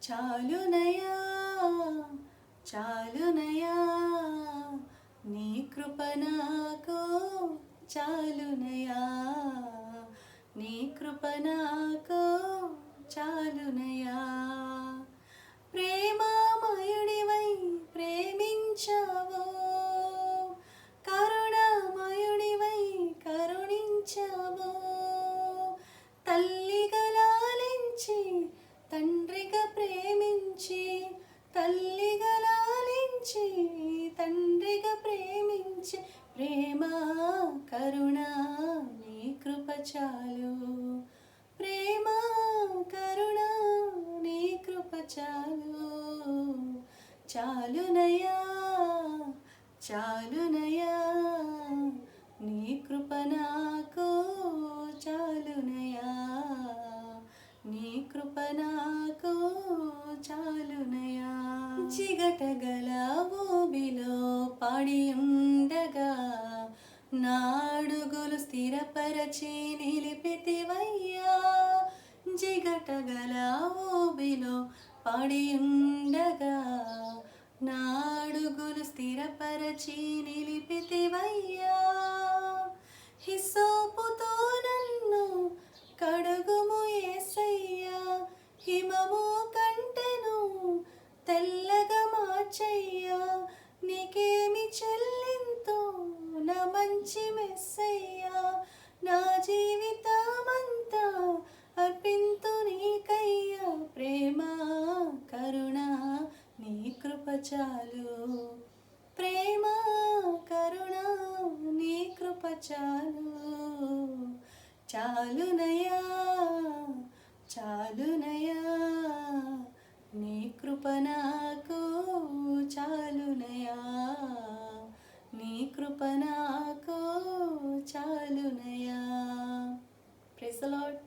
చాలునయా చాలునయా నీ కృప నాకు చాలునయా నీ కృప నాకు చాలునయా ప్రేమామయుడివై ప్రేమించావు కరుణామయుడివై కరుణించావు తల్లిగా లాలించి తండ్రిగా ప్రేమించి తల్లిగా లాలించి తండ్రిగా ప్రేమించి ప్రేమ కరుణ నీ కృప చాలు ప్రేమ కరుణ నీ కృప చాలు చాలునయా చాలునయా నీ కృప నాకు చాలునయా నీ కృప నాకు చాలునయా చిగటగల ఊబిలో పడి ఉండగా నాడుగులు స్థిరపరచి నిలిపితివయ్యా జిగటగల ఊబిలో పడి ఉండగా నాడుగులు స్థిరపరచి నిలిపితివయ్యా హిస్సోపుతో నన్ను కడుగుము యేసయ్యా హిమము కంటెను తెల్లగా మార్చయ్యా నీకేమి చెల్లింతో నా మంచి మెస్సయ్యా నా జీవితమంతా అర్పింతు నీకయ్యా ప్రేమ కరుణ నీ కృప చాలు ప్రేమ కరుణ నీ కృప చాలు చాలునయా చాలునయా నీ కృప నాకు చాలునయా నీ కృప నాకు చాలునయా ప్రైజ్ ది లార్డ్.